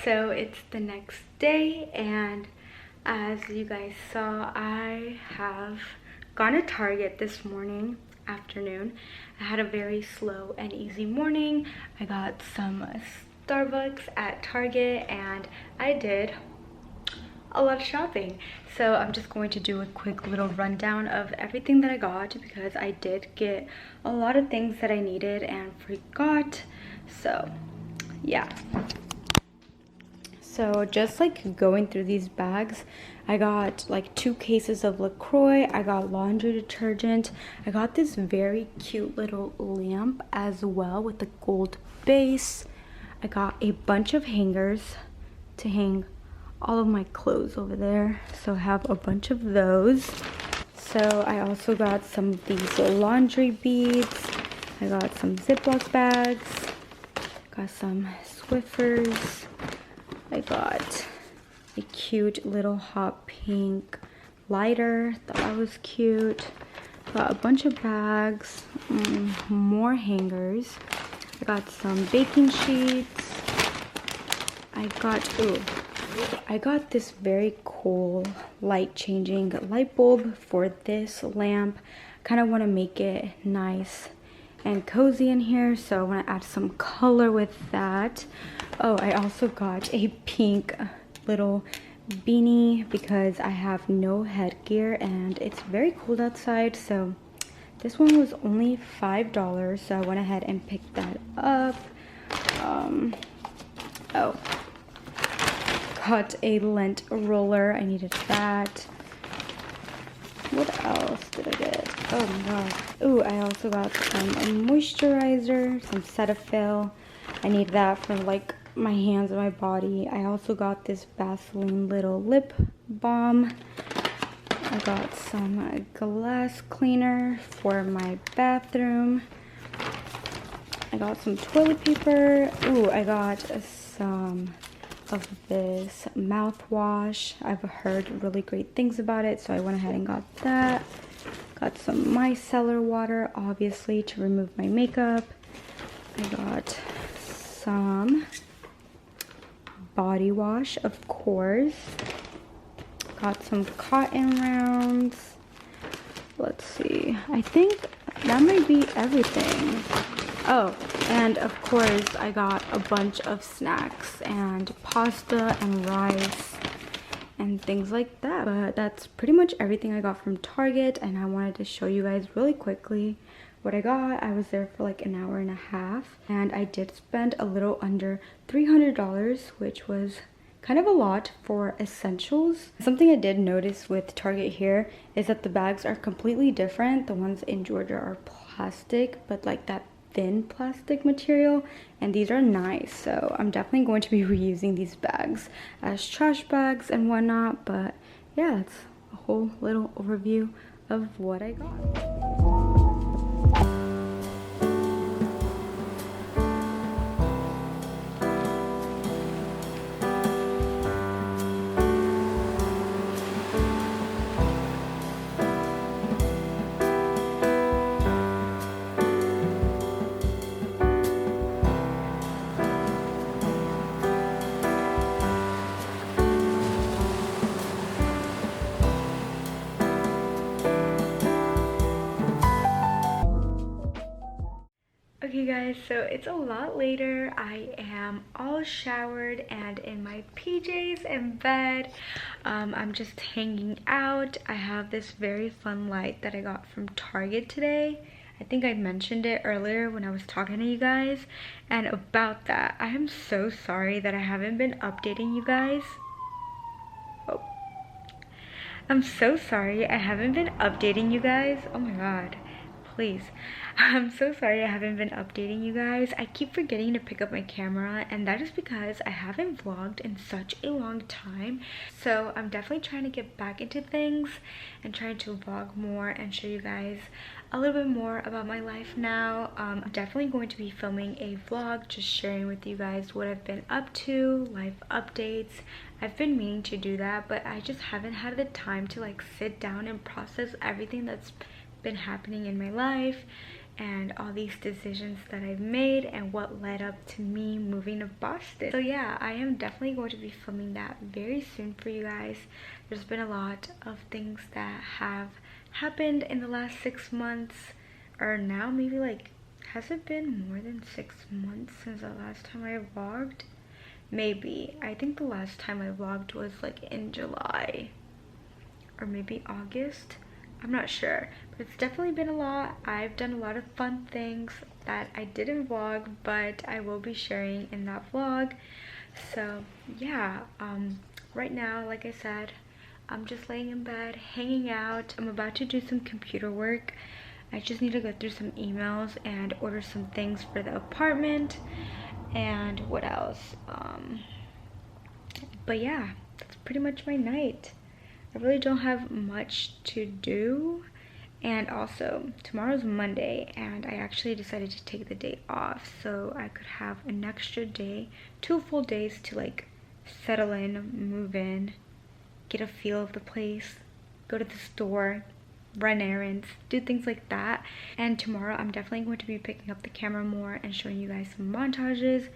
So it's the next day, and as you guys saw, I have gone to Target this afternoon. I had a very slow and easy morning. I got some Starbucks at Target, and I did a lot of shopping. So I'm just going to do a quick little rundown of everything that I got, because I did get a lot of things that I needed and forgot. So yeah. So just like going through these bags, I got like 2 cases of LaCroix, I got laundry detergent, I got this very cute little lamp as well with a gold base. I got a bunch of hangers to hang all of my clothes over there, so I have a bunch of those. So I also got some of these laundry beads, I got some Ziploc bags, got some Swiffers, I got a cute little hot pink lighter, thought that was cute. Got a bunch of bags, more hangers. I got some baking sheets. I got this very cool light changing light bulb for this lamp. Kind of want to make it nice and cozy in here, so I want to add some color with that. Oh, I also got a pink little beanie because I have no headgear and it's very cold outside, so this one was only $5, so I went ahead and picked that up. Oh, got a lint roller, I needed that. What else did I get? Oh my god. Ooh, I also got some moisturizer, some Cetaphil. I need that for like my hands and my body. I also got this Vaseline little lip balm. I got some glass cleaner for my bathroom. I got some toilet paper. Ooh, I got some of this mouthwash. I've heard really great things about it, so I went ahead and got that. Got some micellar water, obviously, to remove my makeup. I got some body wash, of course. Got some cotton rounds. Let's see, I think that might be everything. Oh, and of course I got a bunch of snacks and pasta and rice and things like that. But that's pretty much everything I got from Target, and I wanted to show you guys really quickly what I got. I was there for like an hour and a half, and I did spend a little under $300, which was kind of a lot for essentials. Something I did notice with Target here is that the bags are completely different. The ones in Georgia are plastic, but like that thin plastic material, and these are nice, so I'm definitely going to be reusing these bags as trash bags and whatnot. But yeah, that's a whole little overview of what I got. Okay guys, so it's a lot later. I am all showered and in my PJs in bed. I'm just hanging out. I have this very fun light that I got from Target today. I think I mentioned it earlier when I was talking to you guys. And about that, I am so sorry that I haven't been updating you guys. Oh, I'm so sorry I haven't been updating you guys. Oh my god. Please. I'm so sorry I haven't been updating you guys. I keep forgetting to pick up my camera, and that is because I haven't vlogged in such a long time. So I'm definitely trying to get back into things and trying to vlog more and show you guys a little bit more about my life now. I'm definitely going to be filming a vlog, just sharing with you guys what I've been up to, life updates. I've been meaning to do that, but I just haven't had the time to like sit down and process everything that's been happening in my life and all these decisions that I've made and what led up to me moving to Boston. So yeah, I am definitely going to be filming that very soon for you guys. There's been a lot of things that have happened in the last 6 months, or now maybe like, has it been more than 6 months since the last time I vlogged? Maybe. I think the last time I vlogged was like in July or maybe August. I'm not sure, but it's definitely been a lot. I've done a lot of fun things that I didn't vlog, but I will be sharing in that vlog. So yeah, right now, like I said, I'm just laying in bed, hanging out. I'm about to do some computer work. I just need to go through some emails and order some things for the apartment. And what else? But yeah, that's pretty much my night. I really don't have much to do. And also, tomorrow's Monday, and I actually decided to take the day off so I could have an extra day, 2 full days to like settle in, move in, get a feel of the place, go to the store, run errands, do things like that. And tomorrow I'm definitely going to be picking up the camera more and showing you guys some montages,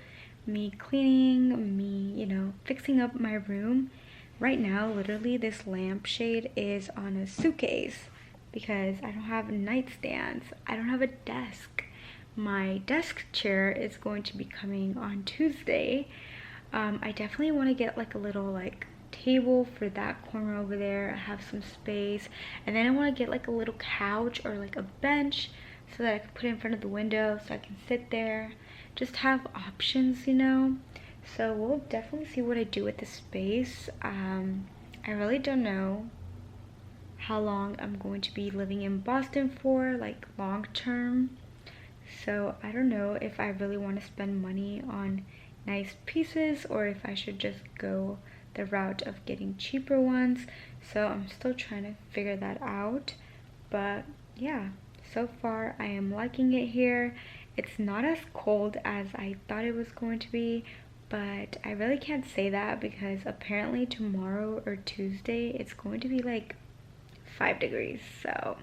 me cleaning, me, you know, fixing up my room. Right now, literally, this lampshade is on a suitcase because I don't have nightstands. I don't have a desk. My desk chair is going to be coming on Tuesday. I definitely want to get like a little like table for that corner over there. I have some space, and then I want to get like a little couch or like a bench so that I can put it in front of the window so I can sit there, just have options, you know. So we'll definitely see what I do with the space. I really don't know how long I'm going to be living in Boston for, like long term. So I don't know if I really want to spend money on nice pieces or if I should just go the route of getting cheaper ones. So I'm still trying to figure that out. But yeah, so far I am liking it here. It's not as cold as I thought it was going to be, but I really can't say that because apparently tomorrow or Tuesday it's going to be like 5 degrees. So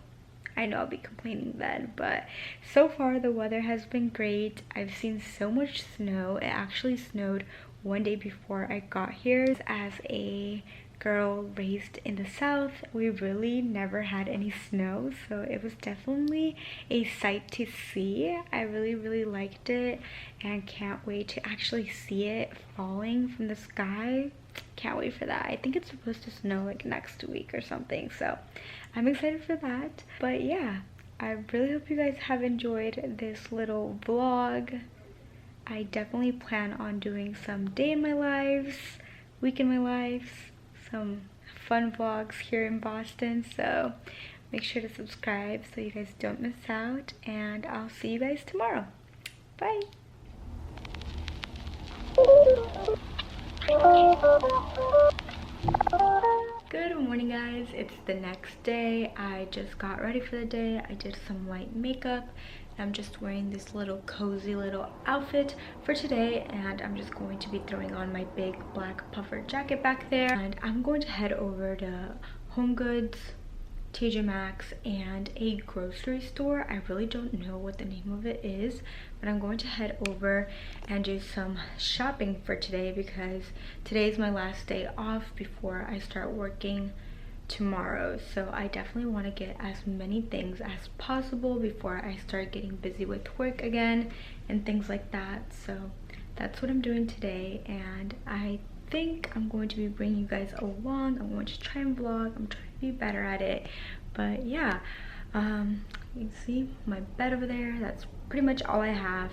I know I'll be complaining then, but so far the weather has been great. I've seen so much snow. It actually snowed one day before I got here. As a girl raised in the South, we really never had any snow, so it was definitely a sight to see. I really liked it and can't wait to actually see it falling from the sky. Can't wait for that. I think it's supposed to snow like next week or something, so I'm excited for that. But yeah, I really hope you guys have enjoyed this little vlog. I definitely plan on doing some day in my lives, week in my lives, some fun vlogs here in Boston. So make sure to subscribe so you guys don't miss out, and I'll see you guys tomorrow. Bye. Good morning, guys. It's the next day. I just got ready for the day. I did some light makeup. I'm just wearing this little cozy little outfit for today, and I'm just going to be throwing on my big black puffer jacket back there, and I'm going to head over to HomeGoods, TJ Maxx, and a grocery store. I really don't know what the name of it is, but I'm going to head over and do some shopping for today because today is my last day off before I start working tomorrow. So I definitely want to get as many things as possible before I start getting busy with work again and things like that. So that's what I'm doing today, and I think I'm going to be bringing you guys along. I'm going to try and vlog. I'm trying to be better at it. But yeah, you can see my bed over there. That's pretty much all I have.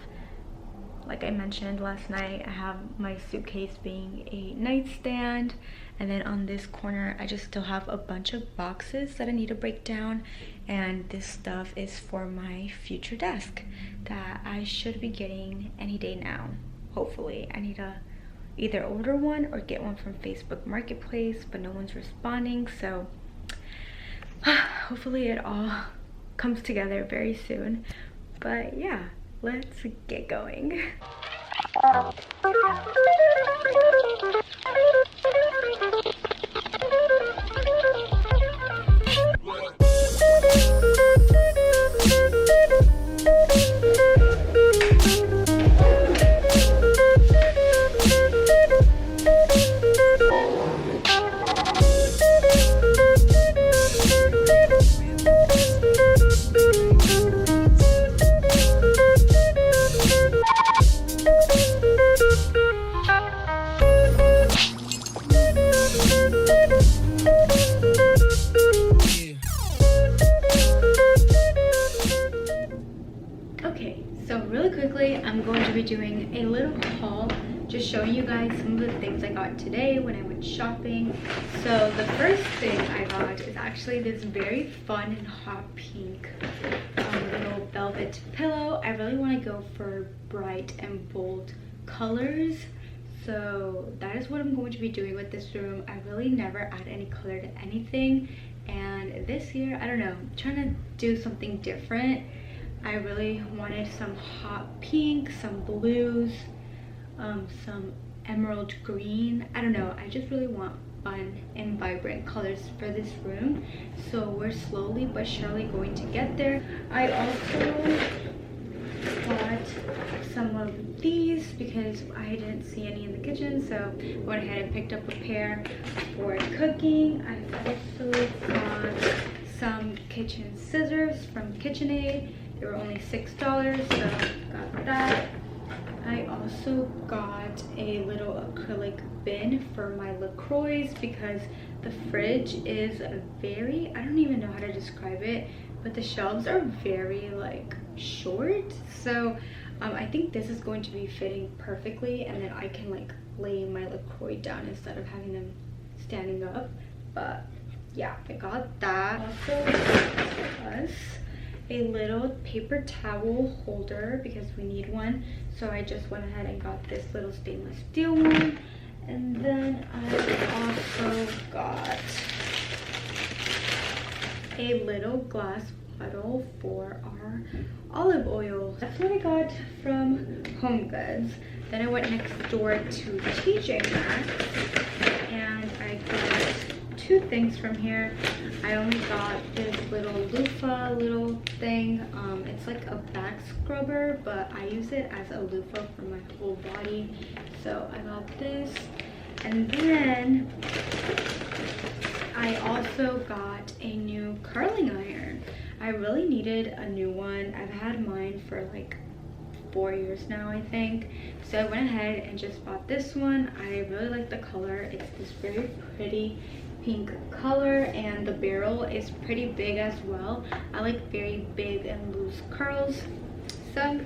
Like I mentioned last night, I have my suitcase being a nightstand, and then on this corner I just still have a bunch of boxes that I need to break down, and this stuff is for my future desk that I should be getting any day now. Hopefully. I need to either order one or get one from Facebook Marketplace, but no one's responding, so hopefully it all comes together very soon. But yeah, let's get going. just showing you guys some of the things I got today when I went shopping. So the first thing I got is actually this very fun and hot pink little velvet pillow. I really want to go for bright and bold colors, so that is what I'm going to be doing with this room. I really never add any color to anything, and this year, I don't know, I'm trying to do something different. I really wanted some hot pink, some blues, some emerald green. I don't know, I just really want fun and vibrant colors for this room, so we're slowly but surely going to get there. I also got some of these because I didn't see any in the kitchen, so I went ahead and picked up a pair for cooking. I also got some kitchen scissors from KitchenAid. They were only $6, so got that. I also got a little acrylic bin for my LaCroix because the fridge is very, I don't even know how to describe it, but the shelves are very like short, so I think this is going to be fitting perfectly, and then I can like lay my LaCroix down instead of having them standing up. But yeah, I got that. Also for us a little paper towel holder because we need one, so I just went ahead and got this little stainless steel one. And then I also got a little glass bottle for our olive oil. That's what I got from HomeGoods. Then I went next door to TJ Maxx and I got two things from here. I only got this little loofah little thing. It's like a back scrubber, but I use it as a loofah for my whole body. So I got this. And then I also got a new curling iron. I really needed a new one. I've had mine for like 4 years now, I think. So I went ahead and just bought this one. I really like the color. It's this very pretty pink color, and the barrel is pretty big as well. I like very big and loose curls, so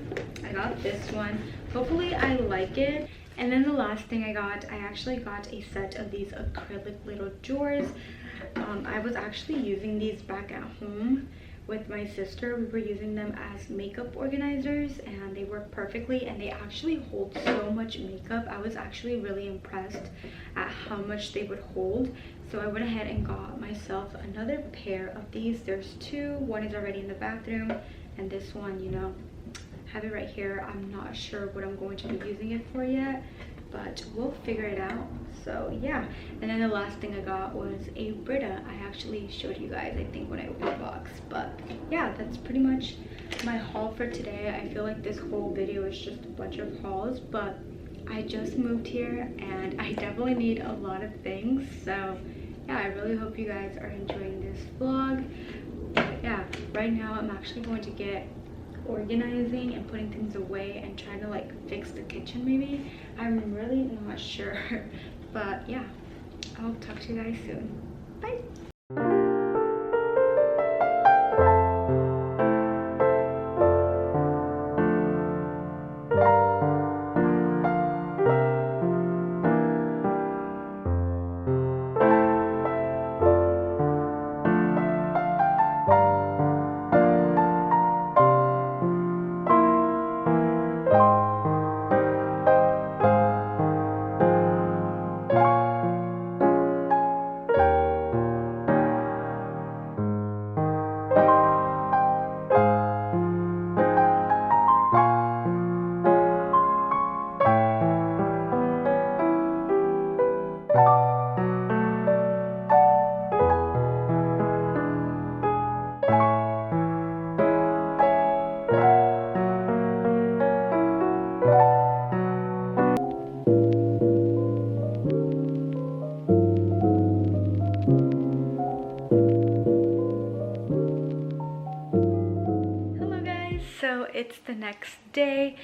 I got this one. Hopefully I like it. And then the last thing I actually got a set of these acrylic little drawers. I was actually using these back at home with my sister. We were using them as makeup organizers and they work perfectly, and they actually hold so much makeup. I was actually really impressed at how much they would hold. So I went ahead and got myself another pair of these. There's two. One is already in the bathroom, and this one, you know, have it right here. I'm not sure what I'm going to be using it for yet, but we'll figure it out. So yeah. And then the last thing I got was a Brita. I actually showed you guys, I think, when I opened the box. But yeah, that's pretty much my haul for today. I feel like this whole video is just a bunch of hauls, but I just moved here and I definitely need a lot of things. So yeah, I really hope you guys are enjoying this vlog. But yeah, right now I'm actually going to get organizing and putting things away and trying to like fix the kitchen maybe. I'm really not sure. But yeah, I'll talk to you guys soon. Bye. It's the next day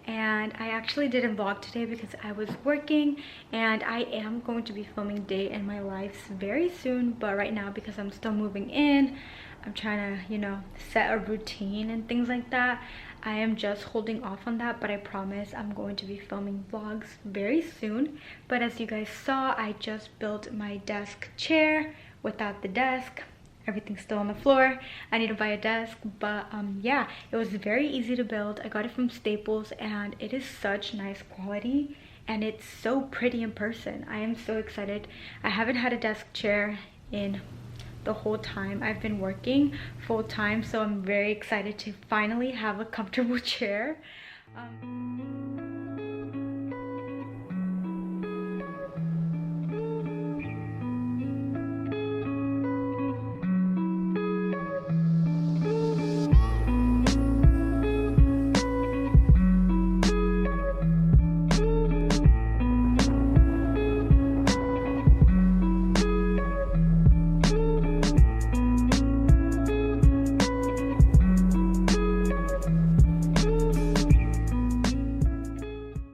and I actually didn't vlog today because I was working, and I am going to be filming day in my life very soon, but right now because I'm still moving in, I'm trying to, you know, set a routine and things like that. I am just holding off on that, but I promise I'm going to be filming vlogs very soon. But as you guys saw, I just built my desk chair without the desk. Everything's still on the floor. I need to buy a desk, but yeah, it was very easy to build. I got it from Staples and it is such nice quality and it's so pretty in person. I am so excited. I haven't had a desk chair in the whole time I've been working full time, so I'm very excited to finally have a comfortable chair.